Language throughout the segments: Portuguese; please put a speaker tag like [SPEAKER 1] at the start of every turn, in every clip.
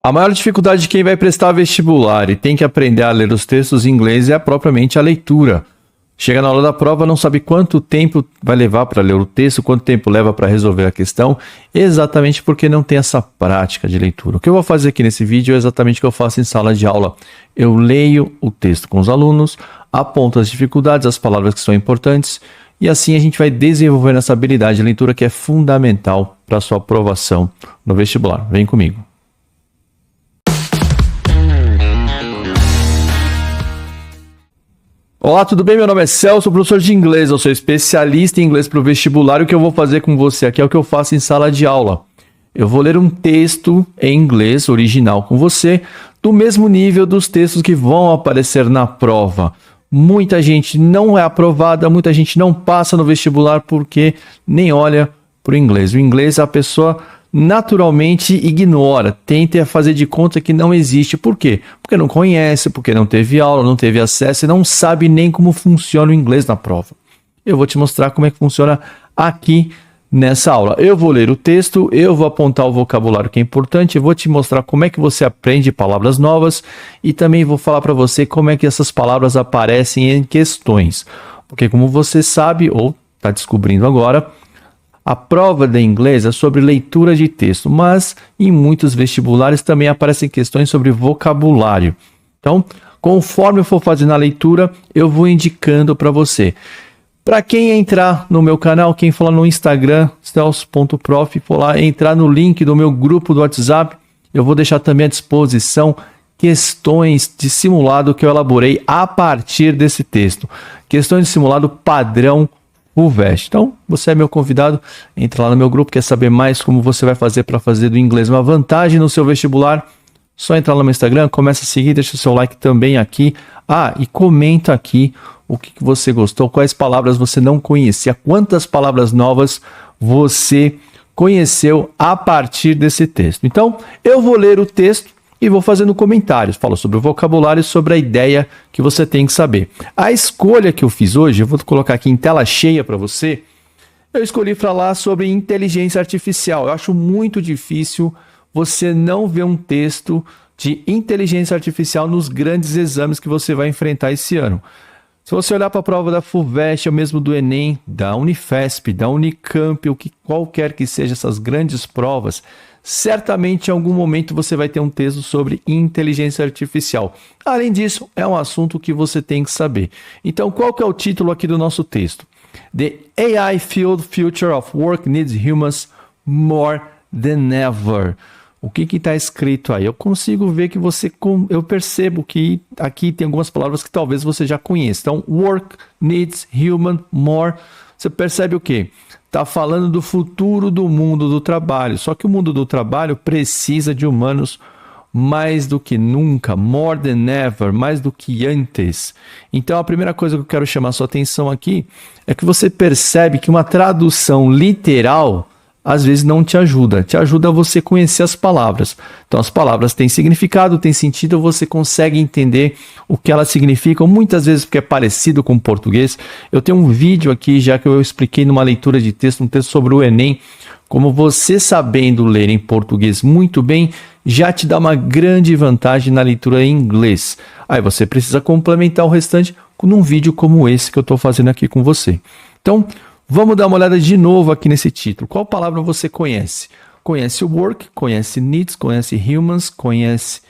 [SPEAKER 1] A maior dificuldade de quem vai prestar vestibular e tem que aprender a ler os textos em inglês é propriamente a leitura. Chega na hora da prova, não sabe quanto tempo vai levar para ler o texto, quanto tempo leva para resolver a questão, exatamente porque não tem essa prática de leitura. O que eu vou fazer aqui nesse vídeo é exatamente o que eu faço em sala de aula. Eu leio o texto com os alunos, aponto as dificuldades, as palavras que são importantes, e assim a gente vai desenvolvendo essa habilidade de leitura que é fundamental para a sua aprovação no vestibular. Vem comigo. Olá, tudo bem? Meu nome é Celso, professor de inglês. Eu sou especialista em inglês para o vestibular. O que eu vou fazer com você aqui é o que eu faço em sala de aula. Eu vou ler um texto em inglês original com você, do mesmo nível dos textos que vão aparecer na prova. Muita gente não é aprovada, muita gente não passa no vestibular porque nem olha para o inglês. O inglês a pessoa naturalmente ignora, tenta fazer de conta que não existe. Por quê? Porque não conhece, porque não teve aula, não teve acesso e não sabe nem como funciona o inglês na prova. Eu vou te mostrar como é que funciona aqui nessa aula. Eu vou ler o texto, eu vou apontar o vocabulário que é importante, eu vou te mostrar como é que você aprende palavras novas e também vou falar para você como é que essas palavras aparecem em questões. Porque como você sabe, ou está descobrindo agora, a prova de inglês é sobre leitura de texto, mas em muitos vestibulares também aparecem questões sobre vocabulário. Então, conforme eu for fazendo a leitura, eu vou indicando para você. Para quem entrar no meu canal, quem for lá no Instagram, celso.prof, for lá entrar no link do meu grupo do WhatsApp, eu vou deixar também à disposição questões de simulado que eu elaborei a partir desse texto. Questões de simulado padrão FUVEST. Então, você é meu convidado, entra lá no meu grupo, quer saber mais como você vai fazer para fazer do inglês uma vantagem no seu vestibular? Só entrar lá no meu Instagram, começa a seguir, deixa o seu like também aqui. E comenta aqui o que você gostou, quais palavras você não conhecia, quantas palavras novas você conheceu a partir desse texto. Então, eu vou ler o texto e vou fazendo comentários, falo sobre o vocabulário e sobre a ideia que você tem que saber. A escolha que eu fiz hoje, eu vou colocar aqui em tela cheia para você, eu escolhi falar sobre inteligência artificial. Eu acho muito difícil você não ver um texto de inteligência artificial nos grandes exames que você vai enfrentar esse ano. Se você olhar para a prova da FUVEST, ou mesmo do Enem, da Unifesp, da Unicamp, ou que qualquer que seja essas grandes provas, certamente em algum momento você vai ter um texto sobre inteligência artificial. Além disso, é um assunto que você tem que saber. Então, qual que é o título aqui do nosso texto? The AI-Filled Future of Work Needs Humans More Than Ever. O que está escrito aí? Eu consigo ver que eu percebo que aqui tem algumas palavras que talvez você já conheça. Então, work needs human more. Você percebe o quê? Está falando do futuro do mundo do trabalho. Só que o mundo do trabalho precisa de humanos mais do que nunca, more than ever, mais do que antes. Então, a primeira coisa que eu quero chamar a sua atenção aqui é que você percebe que uma tradução literal às vezes não te ajuda a você conhecer as palavras. Então as palavras têm significado, têm sentido, você consegue entender o que elas significam, muitas vezes porque é parecido com o português. Eu tenho um vídeo aqui já que eu expliquei numa leitura de texto, um texto sobre o Enem, como você sabendo ler em português muito bem, já te dá uma grande vantagem na leitura em inglês. Aí você precisa complementar o restante com um vídeo como esse que eu estou fazendo aqui com você. Então, vamos dar uma olhada de novo aqui nesse título. Qual palavra você conhece? Conhece o work, conhece needs, conhece humans, conhece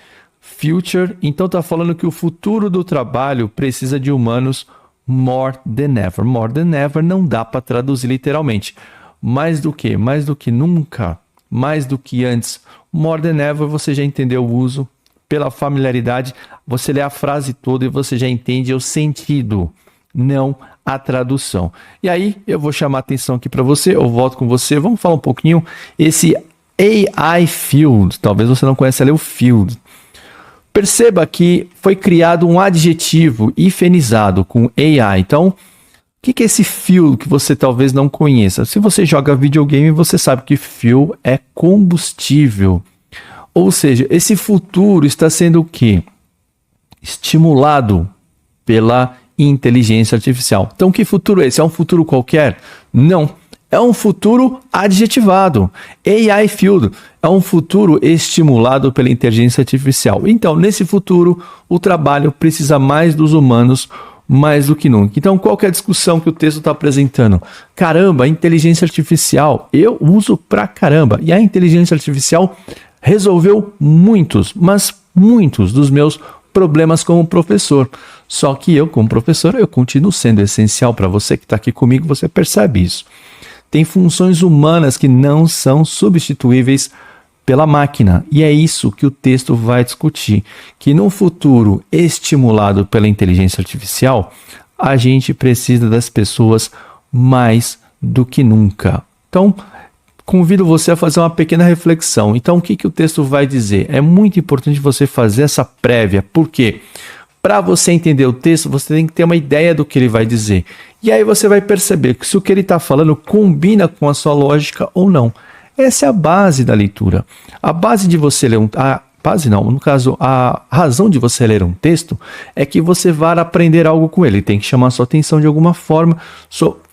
[SPEAKER 1] future. Então está falando que o futuro do trabalho precisa de humanos more than ever. More than ever não dá para traduzir literalmente. Mais do que? Mais do que nunca? Mais do que antes? More than ever você já entendeu o uso. Pela familiaridade, você lê a frase toda e você já entende o sentido, não a tradução. E aí eu vou chamar a atenção aqui para você, eu volto com você, vamos falar um pouquinho, esse AI Field, talvez você não conheça ali o Field. Perceba que foi criado um adjetivo hifenizado com AI. Então, o que é esse Field que você talvez não conheça? Se você joga videogame, você sabe que Fuel é combustível. Ou seja, esse futuro está sendo o quê? Estimulado pela inteligência artificial. Então, que futuro é esse? É um futuro qualquer? Não. é um futuro adjetivado. AI Field é um futuro estimulado pela inteligência artificial. Então, nesse futuro, o trabalho precisa mais dos humanos, mais do que nunca. Então, qual que é a discussão que o texto está apresentando? Caramba, a inteligência artificial, eu uso pra caramba. E a inteligência artificial resolveu muitos, mas muitos dos meus problemas como professor. Só que eu, como professor, eu continuo sendo essencial para você que está aqui comigo, você percebe isso. Tem funções humanas que não são substituíveis pela máquina. E é isso que o texto vai discutir. Que no futuro estimulado pela inteligência artificial, a gente precisa das pessoas mais do que nunca. Então, convido você a fazer uma pequena reflexão. Então, o que o texto vai dizer? É muito importante você fazer essa prévia. Por quê? Para você entender o texto, você tem que ter uma ideia do que ele vai dizer. E aí você vai perceber que se o que ele está falando combina com a sua lógica ou não. Essa é a base da leitura. A base de você ler a razão de você ler um texto é que você vai aprender algo com ele. Tem que chamar a sua atenção de alguma forma,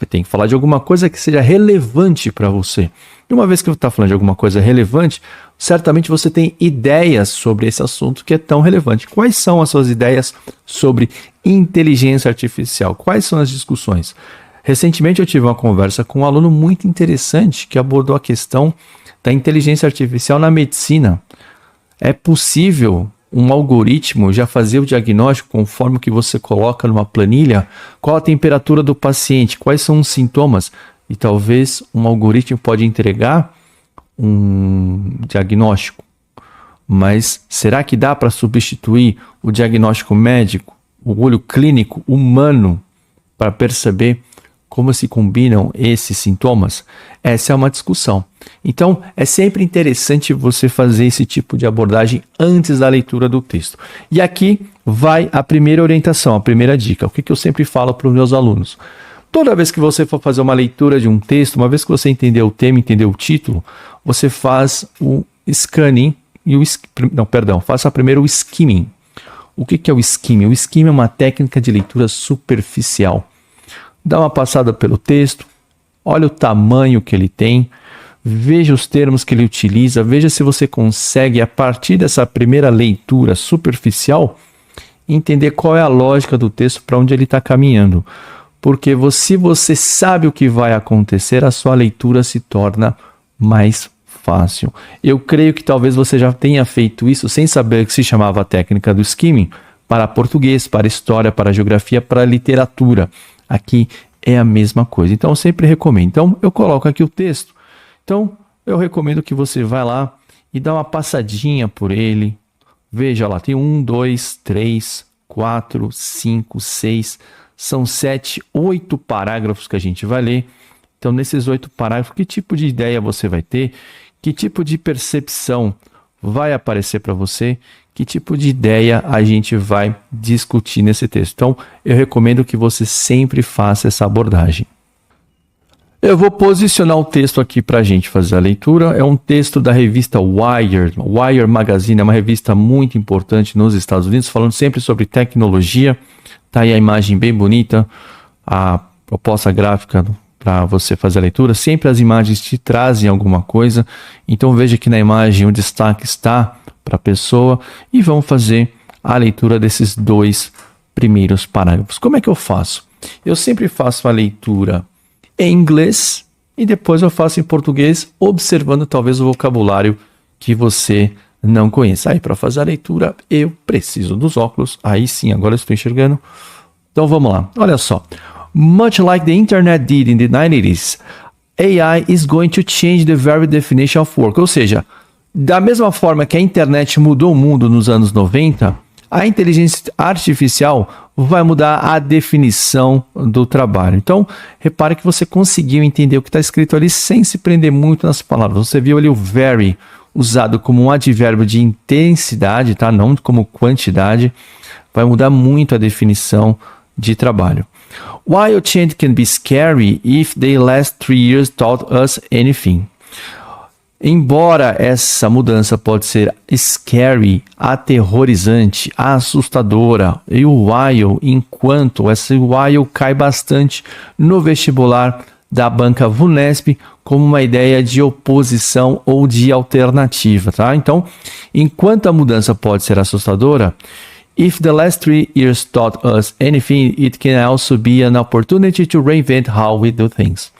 [SPEAKER 1] tem que falar de alguma coisa que seja relevante para você. E uma vez que você está falando de alguma coisa relevante, certamente você tem ideias sobre esse assunto que é tão relevante. Quais são as suas ideias sobre inteligência artificial? Quais são as discussões? Recentemente eu tive uma conversa com um aluno muito interessante que abordou a questão da inteligência artificial na medicina. É possível um algoritmo já fazer o diagnóstico conforme o que você coloca numa planilha? Qual a temperatura do paciente? Quais são os sintomas? E talvez um algoritmo pode entregar um diagnóstico. Mas será que dá para substituir o diagnóstico médico, o olho clínico humano, para perceber como se combinam esses sintomas? Essa é uma discussão. Então, é sempre interessante você fazer esse tipo de abordagem antes da leitura do texto. E aqui vai a primeira orientação, a primeira dica. O que eu sempre falo para os meus alunos? Toda vez que você for fazer uma leitura de um texto, uma vez que você entender o tema, entender o título, você faz o scanning e faça primeiro o skimming. O que é o skimming? O skimming é uma técnica de leitura superficial. Dá uma passada pelo texto, olha o tamanho que ele tem, veja os termos que ele utiliza, veja se você consegue, a partir dessa primeira leitura superficial, entender qual é a lógica do texto, para onde ele está caminhando. Porque se você sabe o que vai acontecer, a sua leitura se torna mais fácil. Eu creio que talvez você já tenha feito isso sem saber que se chamava a técnica do skimming para português, para história, para geografia, para literatura. Aqui é a mesma coisa. Então, eu sempre recomendo. Então, eu coloco aqui o texto. Então, eu recomendo que você vá lá e dá uma passadinha por ele. Veja lá, tem 1, 2, 3, 4, 5, 6... São 7, 8 parágrafos que a gente vai ler. Então, nesses 8 parágrafos, que tipo de ideia você vai ter? Que tipo de percepção vai aparecer para você? Que tipo de ideia a gente vai discutir nesse texto? Então, eu recomendo que você sempre faça essa abordagem. Eu vou posicionar o texto aqui para a gente fazer a leitura. É um texto da revista Wired. Wired Magazine é uma revista muito importante nos Estados Unidos, falando sempre sobre tecnologia. Tá aí a imagem bem bonita, a proposta gráfica para você fazer a leitura. Sempre as imagens te trazem alguma coisa. Então veja que na imagem o destaque está para a pessoa. E vamos fazer a leitura desses 2 primeiros parágrafos. Como é que eu faço? Eu sempre faço a leitura em inglês e depois eu faço em português, observando talvez o vocabulário que você não conheça. Aí, para fazer a leitura, eu preciso dos óculos. Aí sim, agora eu estou enxergando. Então vamos lá. Olha só. Much like the internet did in the 90s, AI is going to change the very definition of work. Ou seja, da mesma forma que a internet mudou o mundo nos anos 90, a inteligência artificial vai mudar a definição do trabalho. Então, repare que você conseguiu entender o que está escrito ali sem se prender muito nas palavras. Você viu ali o very usado como um advérbio de intensidade, tá? Não como quantidade. Vai mudar muito a definição de trabalho. While change can be scary if the last 3 years taught us anything. Embora essa mudança pode ser scary, aterrorizante, assustadora, e o while, enquanto, esse while cai bastante no vestibular da banca VUNESP como uma ideia de oposição ou de alternativa, tá? Então, enquanto a mudança pode ser assustadora, if the last 3 years taught us anything, it can also be an opportunity to reinvent how we do things.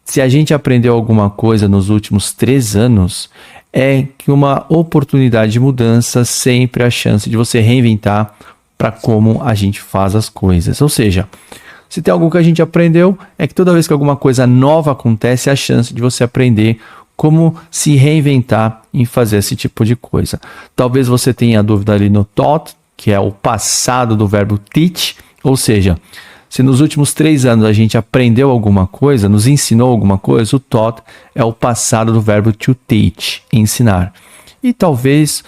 [SPEAKER 1] Se a gente aprendeu alguma coisa nos últimos 3 anos, é que uma oportunidade de mudança sempre a chance de você reinventar para como a gente faz as coisas. Ou seja, se tem algo que a gente aprendeu, é que toda vez que alguma coisa nova acontece, é a chance de você aprender como se reinventar em fazer esse tipo de coisa. Talvez você tenha dúvida ali no taught, que é o passado do verbo teach, ou seja, se nos últimos 3 anos a gente aprendeu alguma coisa, nos ensinou alguma coisa, o taught é o passado do verbo to teach, ensinar. E talvez,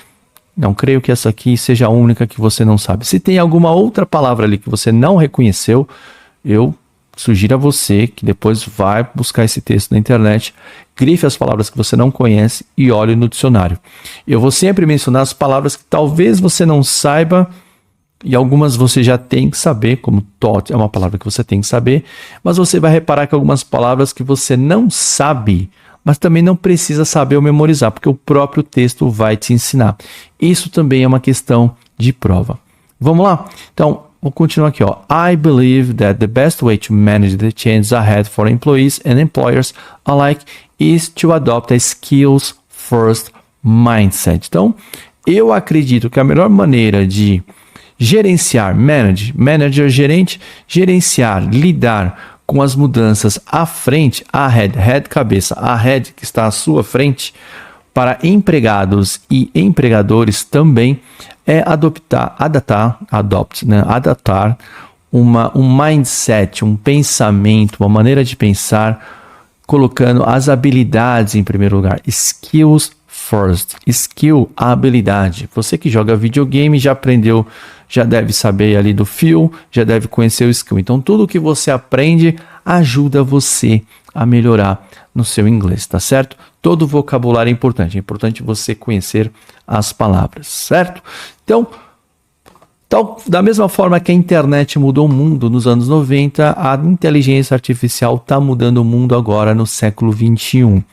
[SPEAKER 1] não creio que essa aqui seja a única que você não sabe. Se tem alguma outra palavra ali que você não reconheceu, eu sugiro a você que depois vai buscar esse texto na internet, grife as palavras que você não conhece e olhe no dicionário. Eu vou sempre mencionar as palavras que talvez você não saiba e algumas você já tem que saber, como taught é uma palavra que você tem que saber, mas você vai reparar que algumas palavras que você não sabe, mas também não precisa saber ou memorizar, porque o próprio texto vai te ensinar. Isso também é uma questão de prova. Vamos lá? Então, vou continuar aqui, ó. I believe that the best way to manage the changes ahead for employees and employers alike is to adopt a skills first mindset. Então, eu acredito que a melhor maneira de gerenciar, manager, gerente, gerenciar, lidar com as mudanças à frente, head cabeça, head que está à sua frente, para empregados e empregadores também é adaptar um mindset, um pensamento, uma maneira de pensar, colocando as habilidades em primeiro lugar. Skills first. Skill, a habilidade. Você que joga videogame já aprendeu, já deve saber ali do fio, já deve conhecer o skill. Então, tudo que você aprende ajuda você a melhorar no seu inglês, tá certo? Todo vocabulário é importante você conhecer as palavras, certo? Então, da mesma forma que a internet mudou o mundo nos anos 90, a inteligência artificial está mudando o mundo agora no século 21.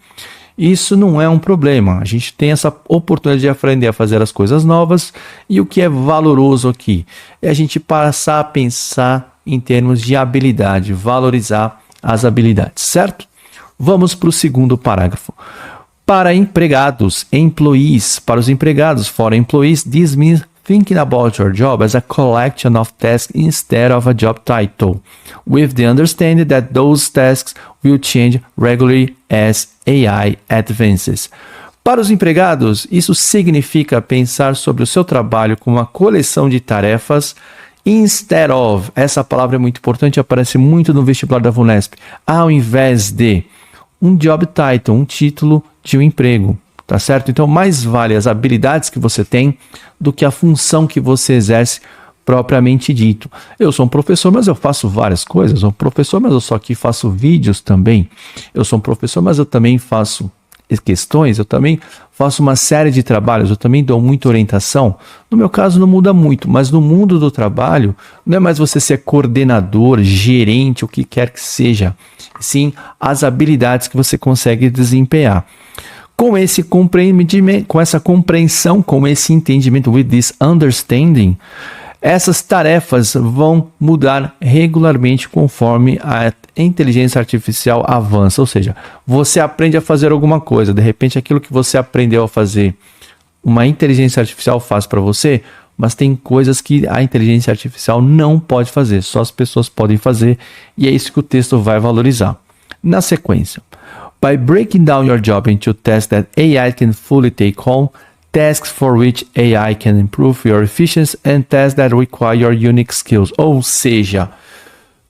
[SPEAKER 1] Isso não é um problema, a gente tem essa oportunidade de aprender a fazer as coisas novas e o que é valoroso aqui é a gente passar a pensar em termos de habilidade, valorizar as habilidades, certo? Vamos para o segundo parágrafo. Para empregados, employees, para os empregados, for employees, this means thinking about your job as a collection of tasks instead of a job title, with the understanding that those tasks will change regularly as AI advances. Para os empregados, isso significa pensar sobre o seu trabalho como uma coleção de tarefas instead of. Essa palavra é muito importante, aparece muito no vestibular da VUNESP. Ao invés de um job title, um título de um emprego. Tá certo? Então, mais vale as habilidades que você tem do que a função que você exerce propriamente dito. Eu sou um professor, mas eu faço várias coisas. Eu sou um professor, mas eu só aqui faço vídeos também. Eu sou um professor, mas eu também faço questões, eu também faço uma série de trabalhos, eu também dou muita orientação. No meu caso não muda muito, mas no mundo do trabalho não é mais você ser coordenador, gerente, o que quer que seja. Sim, as habilidades que você consegue desempenhar. Com esse compreendimento, com essa compreensão, com esse entendimento, with this understanding, essas tarefas vão mudar regularmente conforme a inteligência artificial avança. Ou seja, você aprende a fazer alguma coisa, de repente aquilo que você aprendeu a fazer, uma inteligência artificial faz para você, mas tem coisas que a inteligência artificial não pode fazer, só as pessoas podem fazer, e é isso que o texto vai valorizar. Na sequência, by breaking down your job into tasks that AI can fully take on, tasks for which AI can improve your efficiency, and tasks that require your unique skills. Ou seja,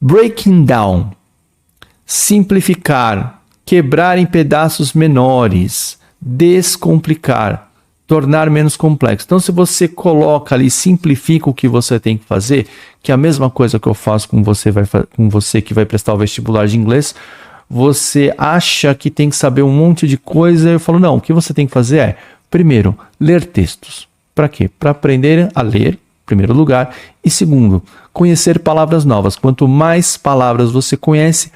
[SPEAKER 1] breaking down, simplificar, quebrar em pedaços menores, descomplicar, tornar menos complexo. Então, se você coloca ali, simplifica o que você tem que fazer, que é a mesma coisa que eu faço com você que vai prestar o vestibular de inglês, você acha que tem que saber um monte de coisa, eu falo, não, o que você tem que fazer é, primeiro, ler textos. Para quê? Para aprender a ler, em primeiro lugar, e segundo, conhecer palavras novas. Quanto mais palavras você conhece,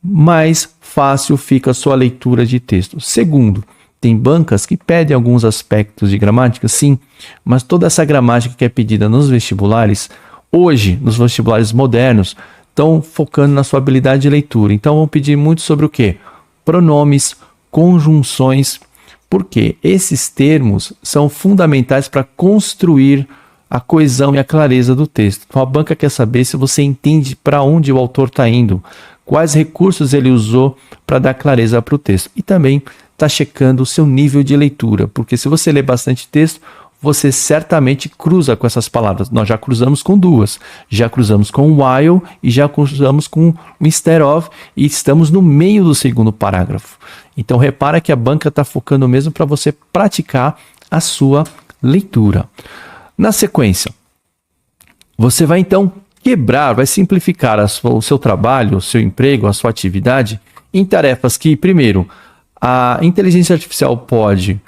[SPEAKER 1] mais fácil fica a sua leitura de texto. Segundo, tem bancas que pedem alguns aspectos de gramática, sim, mas toda essa gramática que é pedida nos vestibulares, hoje, nos vestibulares modernos, estão focando na sua habilidade de leitura. Então, vão pedir muito sobre o quê? Pronomes, conjunções, porque esses termos são fundamentais para construir a coesão e a clareza do texto. Então, a banca quer saber se você entende para onde o autor está indo, quais recursos ele usou para dar clareza para o texto. E também está checando o seu nível de leitura, porque se você lê bastante texto, você certamente cruza com essas palavras. Nós já cruzamos com duas, já cruzamos com while e já cruzamos com instead of, e estamos no meio do segundo parágrafo. Então repara que a banca está focando mesmo para você praticar a sua leitura. Na sequência, você vai então quebrar, vai simplificar o seu trabalho, o seu emprego, a sua atividade em tarefas que, primeiro, a inteligência artificial pode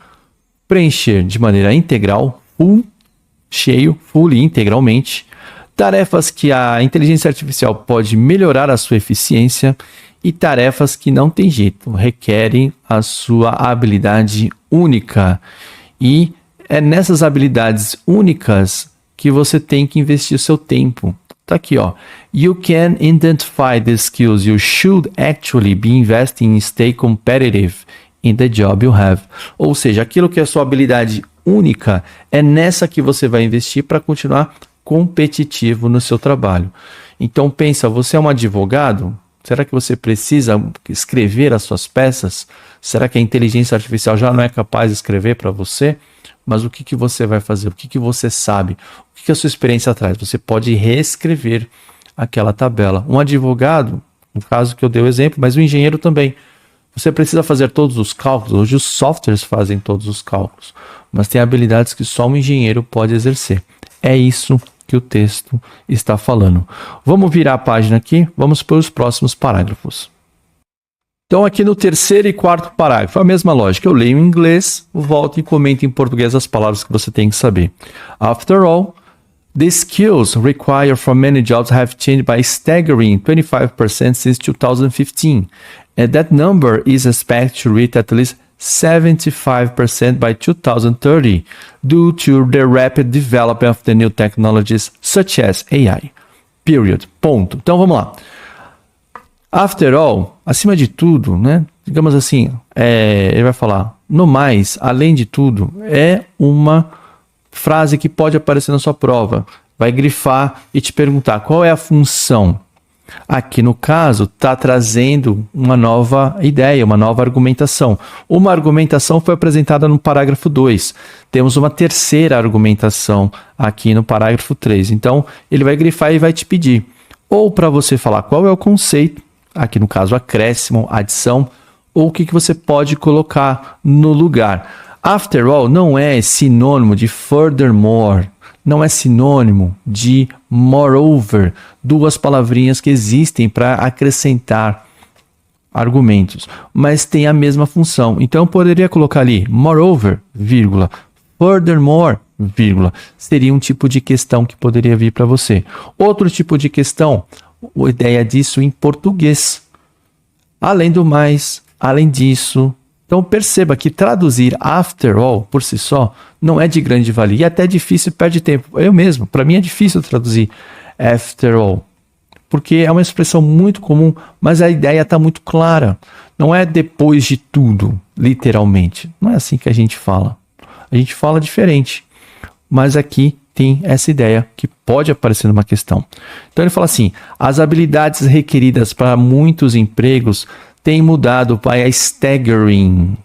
[SPEAKER 1] preencher de maneira integral, full e integralmente, tarefas que a inteligência artificial pode melhorar a sua eficiência e tarefas que não tem jeito, requerem a sua habilidade única. E é nessas habilidades únicas que você tem que investir o seu tempo. Tá aqui, ó. You can identify the skills you should actually be investing in stay competitive in the job you have. Ou seja, aquilo que é a sua habilidade única, é nessa que você vai investir para continuar competitivo no seu trabalho. Então pensa, você é um advogado? Será que você precisa escrever as suas peças? Será que a inteligência artificial já não é capaz de escrever para você? Mas o que você vai fazer? O que você sabe? O que a sua experiência traz? Você pode reescrever aquela tabela. Um advogado, no caso que eu dei o exemplo, mas um engenheiro também. Você precisa fazer todos os cálculos. Hoje os softwares fazem todos os cálculos, mas tem habilidades que só um engenheiro pode exercer. É isso que o texto está falando. Vamos virar a página aqui, vamos para os próximos parágrafos. Então aqui no terceiro e quarto parágrafo, a mesma lógica. Eu leio em inglês, volto e comento em português as palavras que você tem que saber. After all, the skills required for many jobs have changed by staggering 25% since 2015. And that number is expected to reach at least 75% by 2030 due to the rapid development of the new technologies such as AI. Period. Ponto. Então vamos lá. After all, acima de tudo, né? Digamos assim, ele vai falar, no mais, além de tudo, é uma frase que pode aparecer na sua prova. Vai grifar e te perguntar qual é a função. Aqui no caso, está trazendo uma nova ideia, uma nova argumentação. Uma argumentação foi apresentada no parágrafo 2. Temos uma terceira argumentação aqui no parágrafo 3. Então, ele vai grifar e vai te pedir. Ou para você falar qual é o conceito, aqui no caso acréscimo, adição, ou o que você pode colocar no lugar. After all não é sinônimo de furthermore, não é sinônimo de moreover, duas palavrinhas que existem para acrescentar argumentos, mas tem a mesma função. Então eu poderia colocar ali moreover, vírgula, furthermore, vírgula, seria um tipo de questão que poderia vir para você. Outro tipo de questão, a ideia disso em português. Além do mais, além disso. Então perceba que traduzir after all por si só não é de grande valia e até difícil, perde tempo. Eu mesmo, para mim é difícil traduzir after all, porque é uma expressão muito comum, mas a ideia está muito clara. Não é depois de tudo, literalmente. Não é assim que a gente fala. A gente fala diferente, mas aqui tem essa ideia que pode aparecer numa questão. Então ele fala assim, as habilidades requeridas para muitos empregos têm mudado para a staggering.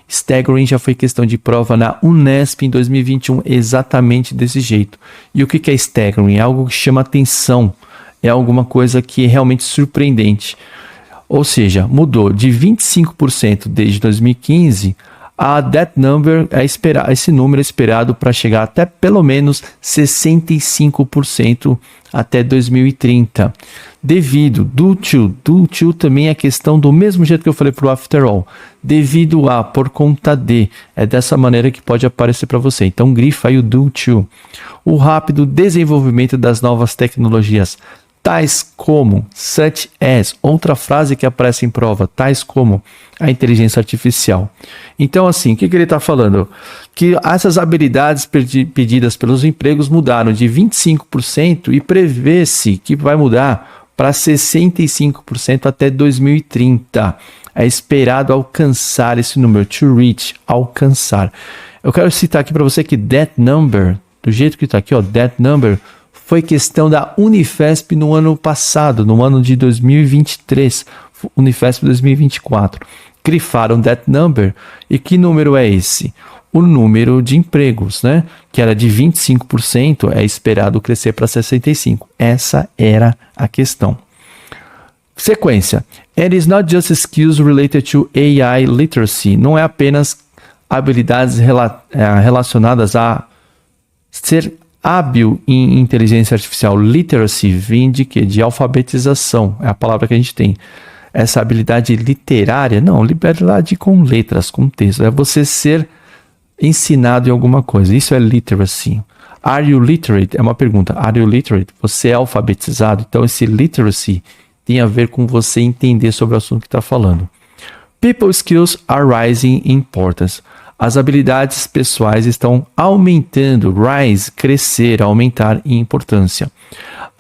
[SPEAKER 1] Staggering já foi questão de prova na Unesp em 2021, exatamente desse jeito. E o que é staggering? É algo que chama atenção, é alguma coisa que é realmente surpreendente. Ou seja, mudou de 25% desde 2015 a that number, esse número é esperado para chegar até pelo menos 65% até 2030. Devido, due to também é questão do mesmo jeito que eu falei para o after all. Devido a, por conta de, é dessa maneira que pode aparecer para você. Então grifa aí o due to. O rápido desenvolvimento das novas tecnologias tais como, such as, outra frase que aparece em prova, tais como a inteligência artificial. Então, assim, o que ele está falando? Que essas habilidades pedidas pelos empregos mudaram de 25% e prevê-se que vai mudar para 65% até 2030. É esperado alcançar esse número, to reach, alcançar. Eu quero citar aqui para você que that number, do jeito que está aqui, ó, that number, foi questão da Unifesp no ano passado, no ano de 2023, Unifesp 2024. Grifaram that number. E que número é esse? O número de empregos, né? Que era de 25%, é esperado crescer para 65%. Essa era a questão. Sequência. It is not just skills related to AI literacy. Não é apenas habilidades relacionadas a ser hábil em inteligência artificial. Literacy vem de quê? De alfabetização. É a palavra que a gente tem. Essa habilidade literária, não, liberdade com letras, com texto. É você ser ensinado em alguma coisa. Isso é literacy. Are you literate? É uma pergunta. Are you literate? Você é alfabetizado? Então, esse literacy tem a ver com você entender sobre o assunto que está falando. People skills are rising in importance. As habilidades pessoais estão aumentando, rise, crescer, aumentar em importância.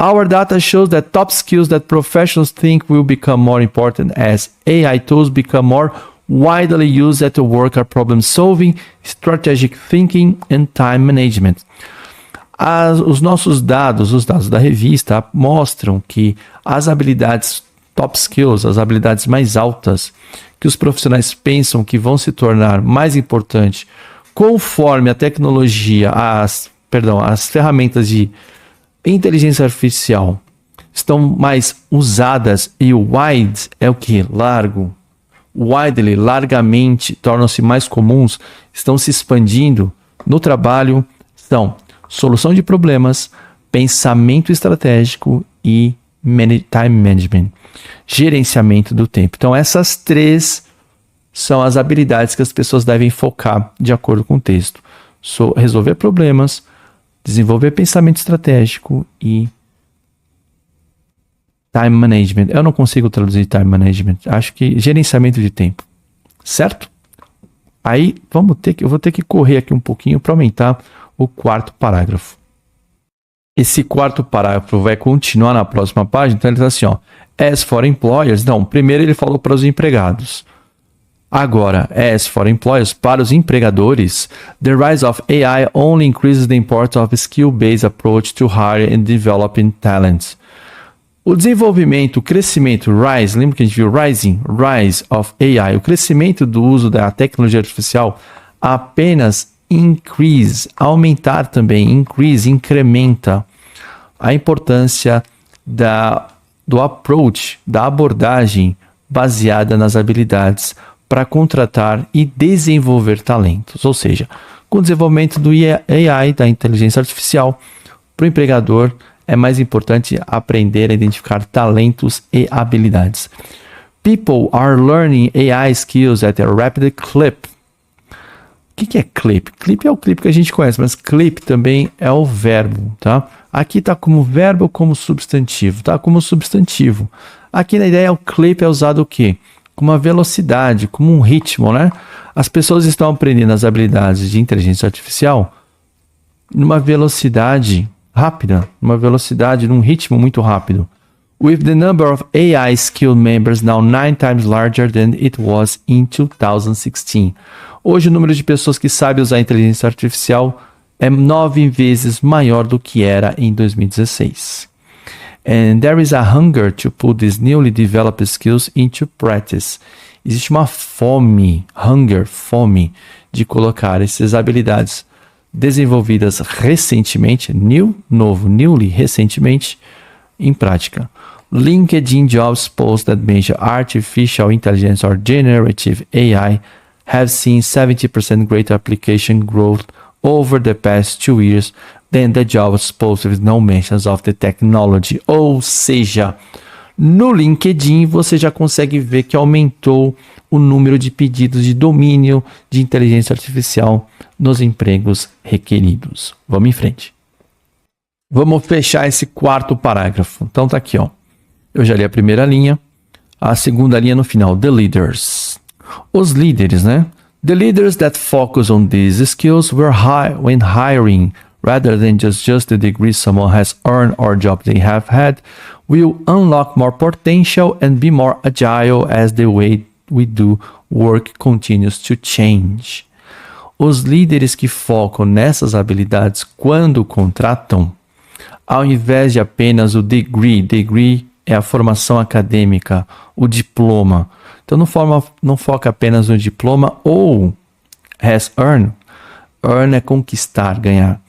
[SPEAKER 1] Our data shows that top skills that professionals think will become more important as AI tools become more widely used at work are problem solving, strategic thinking and time management. Os nossos dados, os dados da revista, mostram que as habilidades top skills, as habilidades mais altas, que os profissionais pensam que vão se tornar mais importantes conforme a tecnologia, as ferramentas de inteligência artificial estão mais usadas e o wide é o que? Largo. Widely, largamente, tornam-se mais comuns, estão se expandindo no trabalho, são solução de problemas, pensamento estratégico e time management, gerenciamento do tempo. Então, essas três são as habilidades que as pessoas devem focar de acordo com o texto. Resolver problemas, desenvolver pensamento estratégico e time management. Eu não consigo traduzir time management. Acho que gerenciamento de tempo. Certo? Aí, eu vou ter que correr aqui um pouquinho para aumentar o quarto parágrafo. Esse quarto parágrafo vai continuar na próxima página, então ele está assim, ó. As for employers, não, primeiro ele falou para os empregados. Agora, as for employers, para os empregadores, the rise of AI only increases the importance of skill-based approach to hire and developing talents. O desenvolvimento, o crescimento, rise, lembra que a gente viu rise of AI, o crescimento do uso da tecnologia artificial apenas increase, aumentar também, increase, incrementa a importância do approach, da abordagem baseada nas habilidades para contratar e desenvolver talentos. Ou seja, com o desenvolvimento do AI, da inteligência artificial, para o empregador é mais importante aprender a identificar talentos e habilidades. People are learning AI skills at a rapid clip. O que é clip? Clip é o clipe que a gente conhece, mas clip também é o verbo, tá? Aqui está como verbo ou como substantivo? Tá como substantivo. Aqui na ideia o clip é usado o quê? Com uma velocidade, como um ritmo, né? As pessoas estão aprendendo as habilidades de inteligência artificial numa velocidade rápida, num ritmo muito rápido. With the number of AI skilled members now 9 times larger than it was in 2016. Hoje o número de pessoas que sabem usar a inteligência artificial é 9 vezes maior do que era em 2016. And there is a hunger to put these newly developed skills into practice. Existe uma fome de colocar essas habilidades desenvolvidas recentemente, newly, recentemente, em prática. LinkedIn jobs posts that measure artificial intelligence or generative AI have seen 70% greater application growth over the past 2 years than the jobs posted with no mentions of the technology. Ou seja, no LinkedIn você já consegue ver que aumentou o número de pedidos de domínio de inteligência artificial nos empregos requeridos. Vamos em frente. Vamos fechar esse quarto parágrafo. Então tá aqui, ó. Eu já li a primeira linha, a segunda linha no final. The leaders. Os líderes, né? The leaders that focus on these skills were when hiring, rather than just the degree someone has earned or job they have had, will unlock more potential and be more agile as the way we do work continues to change. Os líderes que focam nessas habilidades quando contratam, ao invés de apenas o degree é a formação acadêmica, o diploma. Então não foca apenas no diploma ou has earned. Earn é conquistar, ganhar.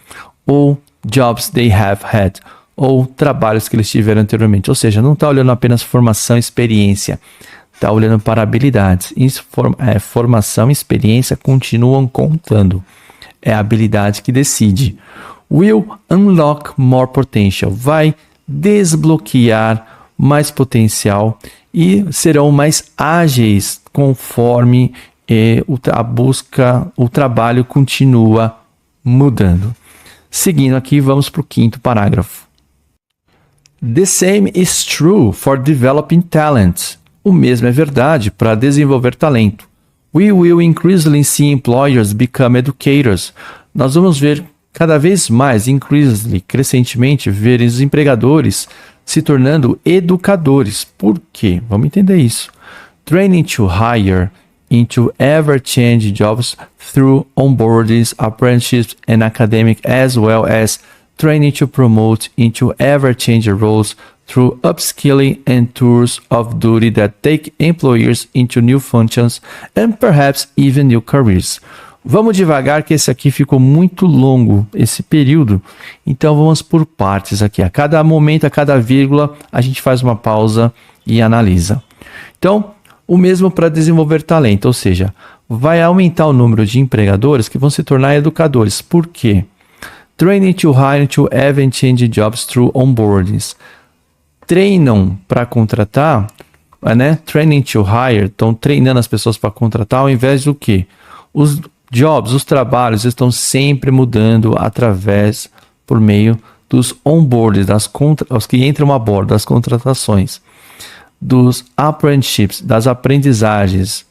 [SPEAKER 1] Ou jobs they have had. Ou trabalhos que eles tiveram anteriormente. Ou seja, não está olhando apenas formação e experiência. Está olhando para habilidades. Formação e experiência continuam contando. É a habilidade que decide. Will unlock more potential. Vai desbloquear mais potencial e serão mais ágeis conforme o trabalho continua mudando. Seguindo aqui, vamos para o quinto parágrafo. The same is true for developing talent. O mesmo é verdade para desenvolver talento. We will increasingly see employers become educators. Nós vamos ver cada vez mais, crescentemente, ver os empregadores se tornando educadores. Por quê? Vamos entender isso. Training to hire into ever-changing jobs through onboardings, apprenticeships, and academic, as well as training to promote into ever-changing roles through upskilling and tours of duty that take employers into new functions and perhaps even new careers. Vamos devagar que esse aqui ficou muito longo, esse período. Então vamos por partes aqui. A cada momento, a cada vírgula, a gente faz uma pausa e analisa. Então, o mesmo para desenvolver talento, ou seja, vai aumentar o número de empregadores que vão se tornar educadores. Por quê? Training to hire to ever-changing jobs through onboardings. Treinam para contratar, né? Training to hire, estão treinando as pessoas para contratar ao invés do quê? Os jobs, os trabalhos estão sempre mudando por meio dos onboards, os que entram a bordo, das contratações, dos apprenticeships, das aprendizagens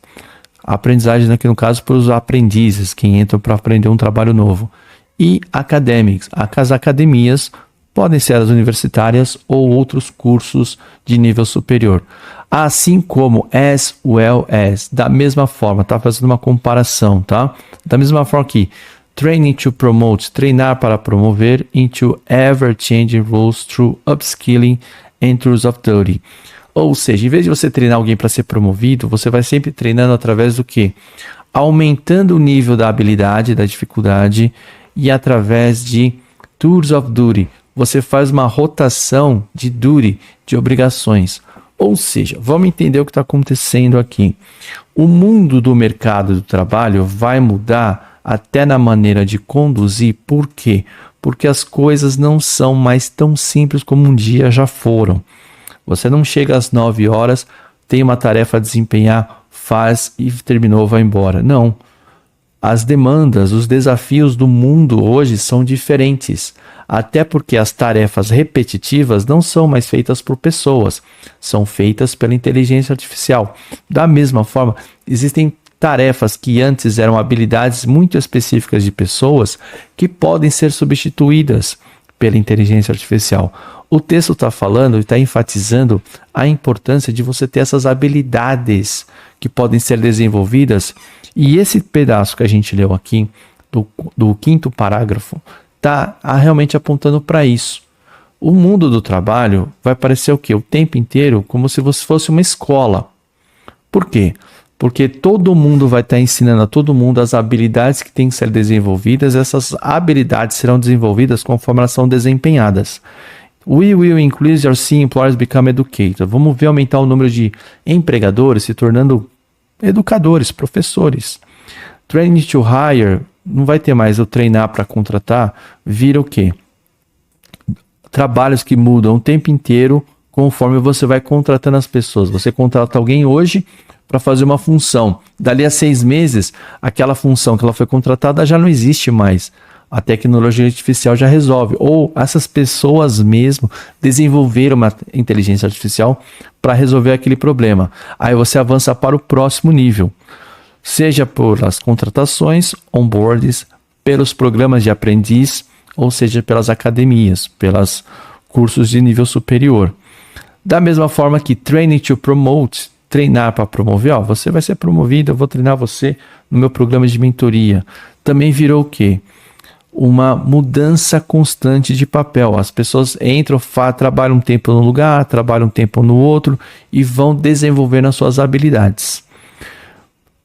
[SPEAKER 1] aqui no caso para os aprendizes que entram para aprender um trabalho novo, e academics, as academias podem ser as universitárias ou outros cursos de nível superior. Assim como as well as, da mesma forma, tá fazendo uma comparação, tá? Da mesma forma que training to promote, treinar para promover, into ever-changing roles through upskilling and tours of duty. Ou seja, em vez de você treinar alguém para ser promovido, você vai sempre treinando através do quê? Aumentando o nível da habilidade, da dificuldade e através de tours of duty. Você faz uma rotação de duty, de obrigações. Ou seja, vamos entender o que está acontecendo aqui. O mundo do mercado do trabalho vai mudar até na maneira de conduzir. Por quê? Porque as coisas não são mais tão simples como um dia já foram. Você não chega às 9 horas, tem uma tarefa a desempenhar, faz e terminou, vai embora. Não. As demandas, os desafios do mundo hoje são diferentes. Até porque as tarefas repetitivas não são mais feitas por pessoas, são feitas pela inteligência artificial. Da mesma forma, existem tarefas que antes eram habilidades muito específicas de pessoas que podem ser substituídas pela inteligência artificial. O texto está falando e está enfatizando a importância de você ter essas habilidades que podem ser desenvolvidas. E esse pedaço que a gente leu aqui, do quinto parágrafo, está realmente apontando para isso. O mundo do trabalho vai parecer o quê? O tempo inteiro como se você fosse uma escola. Por quê? Porque todo mundo vai estar ensinando a todo mundo as habilidades que têm que ser desenvolvidas. Essas habilidades serão desenvolvidas conforme elas são desempenhadas. We will increase our see employers become educators. Vamos ver aumentar o número de empregadores se tornando educadores, professores. Training to hire, não vai ter mais o treinar para contratar, vira o quê? Trabalhos que mudam o tempo inteiro conforme você vai contratando as pessoas. Você contrata alguém hoje para fazer uma função. Dali a 6 meses, aquela função que ela foi contratada já não existe mais. A tecnologia artificial já resolve. Ou essas pessoas mesmo desenvolveram uma inteligência artificial para resolver aquele problema. Aí você avança para o próximo nível. Seja por as contratações, onboards, pelos programas de aprendiz, ou seja, pelas academias, pelos cursos de nível superior. Da mesma forma que training to promote, treinar para promover, você vai ser promovido, eu vou treinar você no meu programa de mentoria. Também virou o quê? Uma mudança constante de papel. As pessoas entram, trabalham um tempo num lugar, trabalham um tempo no outro e vão desenvolvendo as suas habilidades.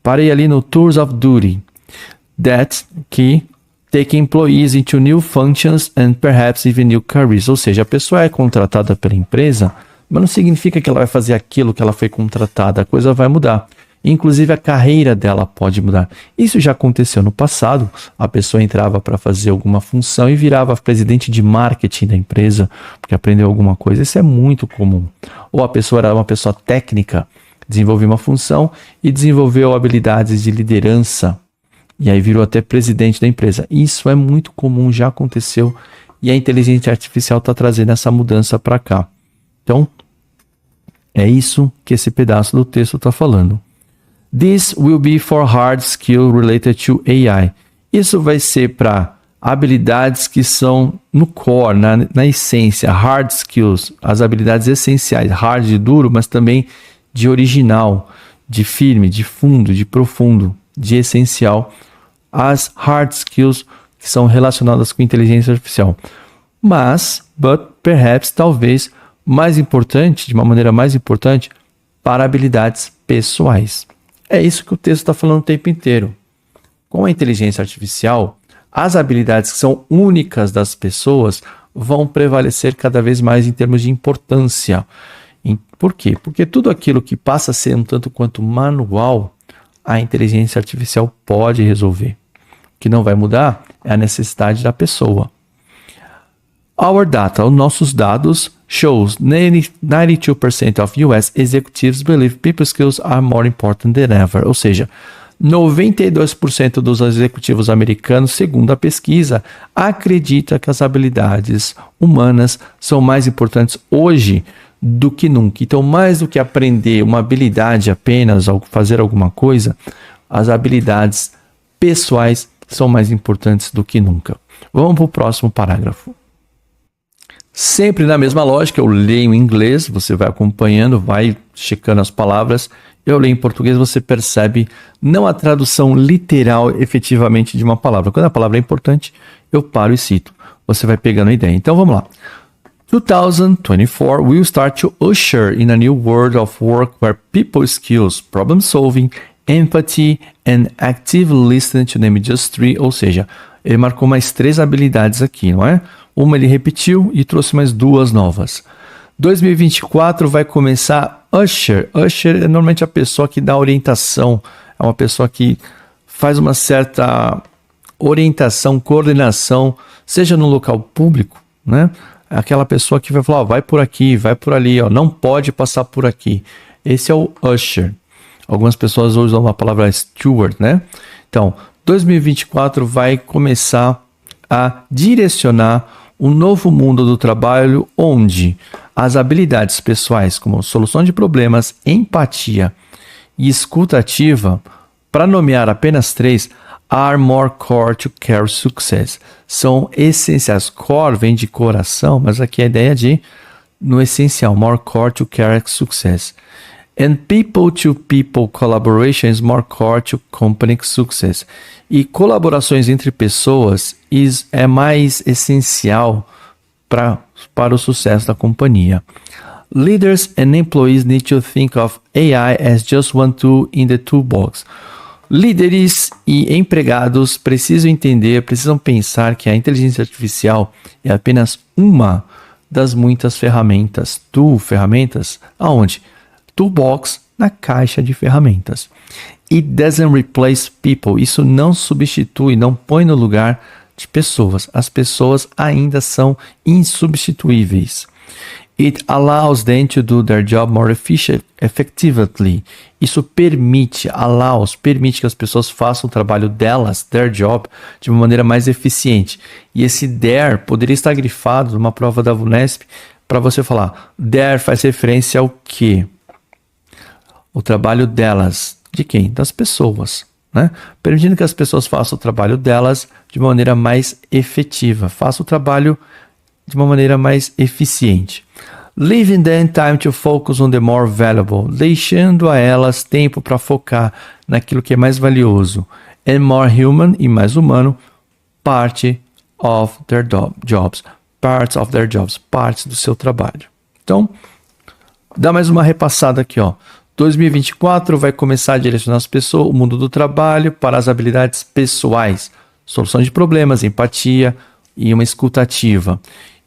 [SPEAKER 1] Parei ali no Tours of Duty. That que take employees into new functions and perhaps even new careers. Ou seja, a pessoa é contratada pela empresa, mas não significa que ela vai fazer aquilo que ela foi contratada. A coisa vai mudar. Inclusive a carreira dela pode mudar. Isso já aconteceu no passado. A pessoa entrava para fazer alguma função e virava presidente de marketing da empresa, porque aprendeu alguma coisa. Isso é muito comum. Ou a pessoa era uma pessoa técnica, desenvolveu uma função e desenvolveu habilidades de liderança. E aí virou até presidente da empresa. Isso é muito comum, já aconteceu. E a inteligência artificial está trazendo essa mudança para cá. Então, é isso que esse pedaço do texto está falando. This will be for hard skill related to AI. Isso vai ser para habilidades que são no core, na essência, hard skills, as habilidades essenciais, hard de duro, mas também de original, de firme, de fundo, de profundo, de essencial, as hard skills que são relacionadas com inteligência artificial. Mas, perhaps, talvez, mais importante, de uma maneira mais importante, para habilidades pessoais. É isso que o texto está falando o tempo inteiro. Com a inteligência artificial, as habilidades que são únicas das pessoas vão prevalecer cada vez mais em termos de importância. Por quê? Porque tudo aquilo que passa a ser um tanto quanto manual, a inteligência artificial pode resolver. O que não vai mudar é a necessidade da pessoa. Our data, os nossos dados, shows 92% of US executives believe people skills are more important than ever. Ou seja, 92% dos executivos americanos, segundo a pesquisa, acredita que as habilidades humanas são mais importantes hoje do que nunca. Então, mais do que aprender uma habilidade apenas, ao fazer alguma coisa, as habilidades pessoais são mais importantes do que nunca. Vamos para o próximo parágrafo. Sempre na mesma lógica, eu leio em inglês, você vai acompanhando, vai checando as palavras. Eu leio em português, você percebe não a tradução literal efetivamente de uma palavra. Quando a palavra é importante, eu paro e cito. Você vai pegando a ideia. Então vamos lá. 2024 will start to usher in a new world of work where people skills, problem solving, empathy and active listening, to name just 3, ou seja, ele marcou mais 3 habilidades aqui, não é? Uma ele repetiu e trouxe mais 2 novas. 2024 vai começar usher. Usher é normalmente a pessoa que dá orientação, é uma pessoa que faz uma certa orientação, coordenação, seja no local público, né? Aquela pessoa que vai falar, vai por aqui, vai por ali, não pode passar por aqui. Esse é o usher. Algumas pessoas usam a palavra steward, né? Então, 2024 vai começar a direcionar um novo mundo do trabalho onde as habilidades pessoais, como solução de problemas, empatia e escuta ativa, para nomear apenas 3, are more core to care success. São essenciais. Core vem de coração, mas aqui a ideia de no essencial, more core to care success. And people-to-people collaboration is more core to company success. E colaborações entre pessoas é mais essencial para o sucesso da companhia. Leaders and employees need to think of AI as just one tool in the toolbox. Líderes e empregados precisam entender, precisam pensar que a inteligência artificial é apenas uma das muitas ferramentas. Ferramentas aonde? Toolbox, na caixa de ferramentas. It doesn't replace people. Isso não substitui, não põe no lugar de pessoas. As pessoas ainda são insubstituíveis. It allows them to do their job more effectively. Isso permite que as pessoas façam o trabalho delas, their job, de uma maneira mais eficiente. E esse their poderia estar grifado numa prova da VUNESP para você falar. Their faz referência ao quê? O trabalho delas. De quem? Das pessoas. Né? Permitindo que as pessoas façam o trabalho delas de uma maneira mais efetiva. Façam o trabalho de uma maneira mais eficiente. Leaving them time to focus on the more valuable. Deixando a elas tempo para focar naquilo que é mais valioso. And more human, e mais humano, parts of their jobs. Partes do seu trabalho. Então, dá mais uma repassada aqui, ó. 2024 vai começar a direcionar as pessoas, o mundo do trabalho, para as habilidades pessoais, solução de problemas, empatia e uma escuta ativa.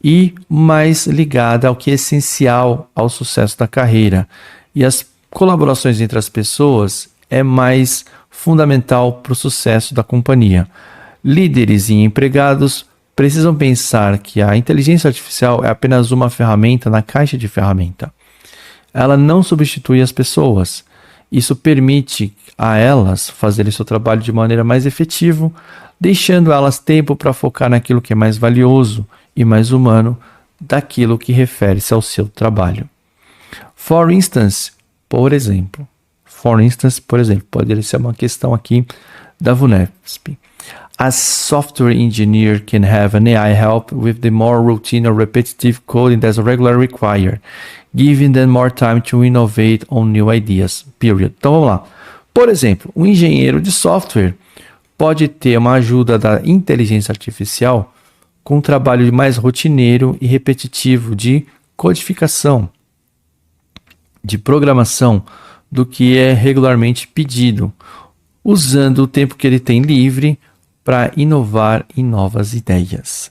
[SPEAKER 1] E mais ligada ao que é essencial ao sucesso da carreira. E as colaborações entre as pessoas é mais fundamental para o sucesso da companhia. Líderes e empregados precisam pensar que a inteligência artificial é apenas uma ferramenta na caixa de ferramenta. Ela não substitui as pessoas. Isso permite a elas fazerem seu trabalho de maneira mais efetiva, deixando elas tempo para focar naquilo que é mais valioso e mais humano daquilo que refere-se ao seu trabalho. For instance, por exemplo, poderia ser uma questão aqui da VUNESP. A software engineer can have an AI help with the more routine or repetitive coding that's regularly required, giving them more time to innovate on new ideas, period. Então vamos lá. Por exemplo, um engenheiro de software pode ter uma ajuda da inteligência artificial com um trabalho mais rotineiro e repetitivo de codificação, de programação, do que é regularmente pedido, usando o tempo que ele tem livre para inovar em novas ideias.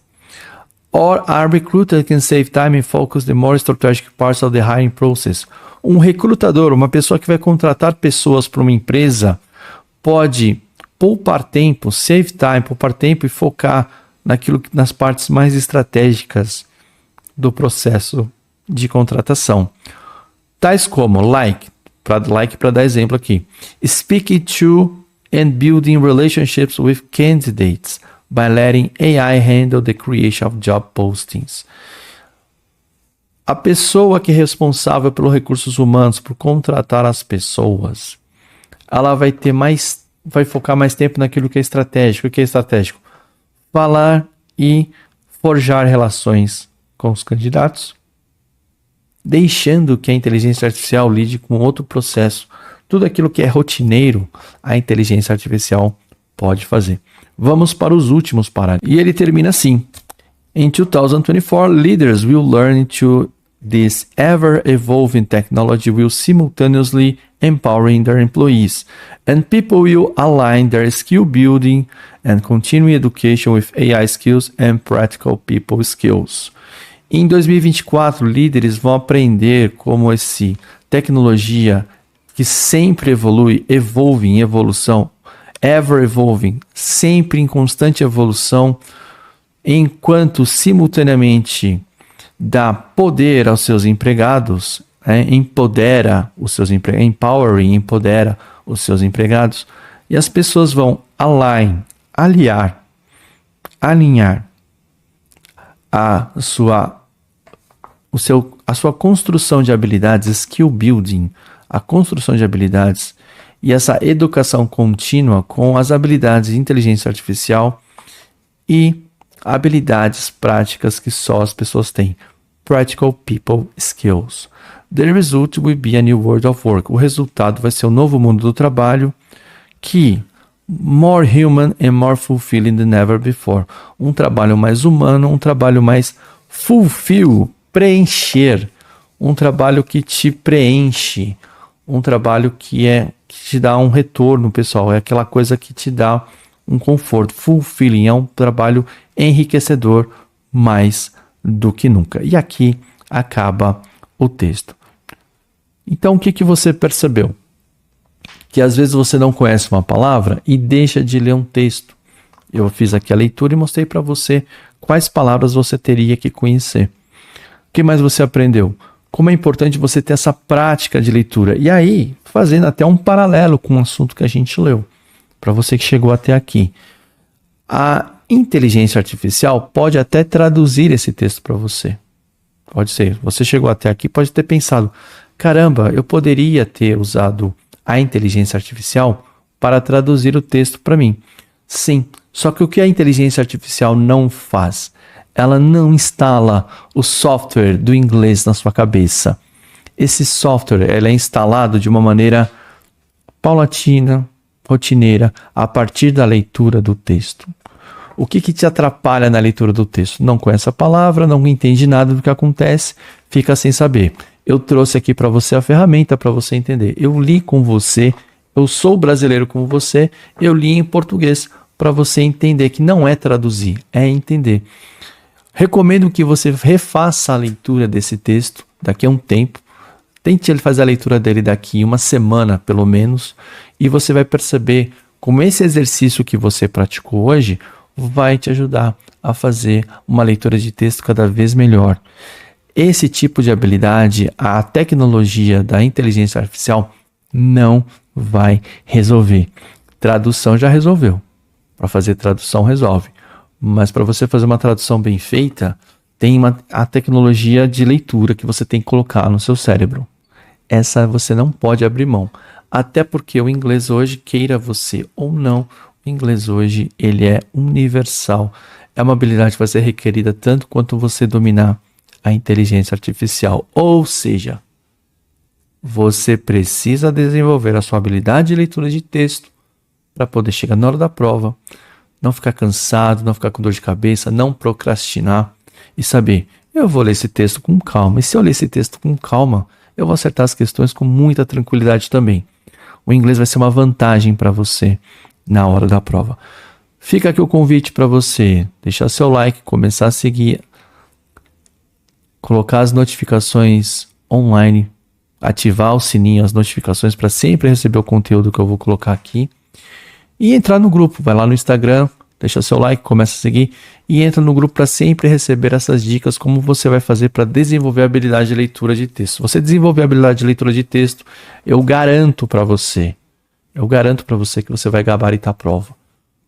[SPEAKER 1] Or a recruiter can save time and focus the more strategic parts of the hiring process. Um recrutador, uma pessoa que vai contratar pessoas para uma empresa, pode poupar tempo e focar nas partes mais estratégicas do processo de contratação. Tais como para dar exemplo aqui, speaking to and building relationships with candidates by letting AI handle the creation of job postings. A pessoa que é responsável pelos recursos humanos, por contratar as pessoas, ela vai focar mais tempo naquilo que é estratégico. O que é estratégico? Falar e forjar relações com os candidatos, deixando que a inteligência artificial lide com outro processo. Tudo aquilo que é rotineiro, a inteligência artificial pode fazer. Vamos para os últimos parágrafos. E ele termina assim. In 2024, leaders will learn to this ever-evolving technology will simultaneously empowering their employees, and people will align their skill building and continuing education with AI skills and practical people skills. Em 2024, líderes vão aprender como essa tecnologia que sempre evolução, ever evolving, sempre em constante evolução, enquanto simultaneamente dá poder aos seus empregados, empodera os seus empregados, empodera os seus empregados, e as pessoas vão alinhar a sua construção de habilidades, skill building, a construção de habilidades e essa educação contínua com as habilidades de inteligência artificial e habilidades práticas que só as pessoas têm. Practical people skills. The result will be a new world of work. O resultado vai ser um novo mundo do trabalho que more human and more fulfilling than ever before. Um trabalho mais humano, um trabalho mais preencher. Um trabalho que te preenche. Um trabalho que te dá um retorno, pessoal. É aquela coisa que te dá um conforto. Fulfilling é um trabalho enriquecedor mais do que nunca. E aqui acaba o texto. Então, o que você percebeu? Que às vezes você não conhece uma palavra e deixa de ler um texto. Eu fiz aqui a leitura e mostrei para você quais palavras você teria que conhecer. que mais você aprendeu? Como é importante você ter essa prática de leitura. E aí, fazendo até um paralelo com o assunto que a gente leu, para você que chegou até aqui. A inteligência artificial pode até traduzir esse texto para você. Pode ser. Você chegou até aqui, pode ter pensado, caramba, eu poderia ter usado a inteligência artificial para traduzir o texto para mim. Sim, só que o que a inteligência artificial não faz? Ela não instala o software do inglês na sua cabeça. Esse software ele é instalado de uma maneira paulatina, rotineira, a partir da leitura do texto. O que te atrapalha na leitura do texto? Não conhece a palavra, não entende nada do que acontece, fica sem saber. Eu trouxe aqui para você a ferramenta para você entender. Eu li com você, eu sou brasileiro como você, eu li em português para você entender que não é traduzir, é entender. Recomendo que você refaça a leitura desse texto daqui a um tempo. Tente ele fazer a leitura dele daqui uma semana, pelo menos, e você vai perceber como esse exercício que você praticou hoje vai te ajudar a fazer uma leitura de texto cada vez melhor. Esse tipo de habilidade, a tecnologia da inteligência artificial não vai resolver. Tradução já resolveu. Para fazer tradução resolve. Mas para você fazer uma tradução bem feita, tem a tecnologia de leitura que você tem que colocar no seu cérebro. Essa você não pode abrir mão. Até porque o inglês hoje, queira você ou não, o inglês hoje ele é universal. É uma habilidade que vai ser requerida tanto quanto você dominar a inteligência artificial. Ou seja, você precisa desenvolver a sua habilidade de leitura de texto para poder chegar na hora da prova, não ficar cansado, não ficar com dor de cabeça, não procrastinar e saber, eu vou ler esse texto com calma. E se eu ler esse texto com calma, eu vou acertar as questões com muita tranquilidade também. O inglês vai ser uma vantagem para você na hora da prova. Fica aqui o convite para você deixar seu like, começar a seguir, colocar as notificações online, ativar o sininho, as notificações para sempre receber o conteúdo que eu vou colocar aqui. E entrar no grupo, vai lá no Instagram, deixa seu like, começa a seguir e entra no grupo para sempre receber essas dicas, como você vai fazer para desenvolver a habilidade de leitura de texto. Se você desenvolver a habilidade de leitura de texto, eu garanto para você que você vai gabaritar a prova,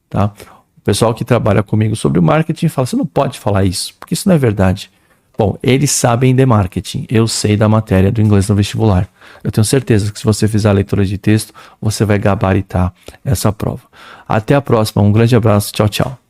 [SPEAKER 1] tá? O pessoal que trabalha comigo sobre marketing fala, você não pode falar isso, porque isso não é verdade. Bom, eles sabem de marketing, eu sei da matéria do inglês no vestibular. Eu tenho certeza que se você fizer a leitura de texto, você vai gabaritar essa prova. Até a próxima, um grande abraço, tchau, tchau.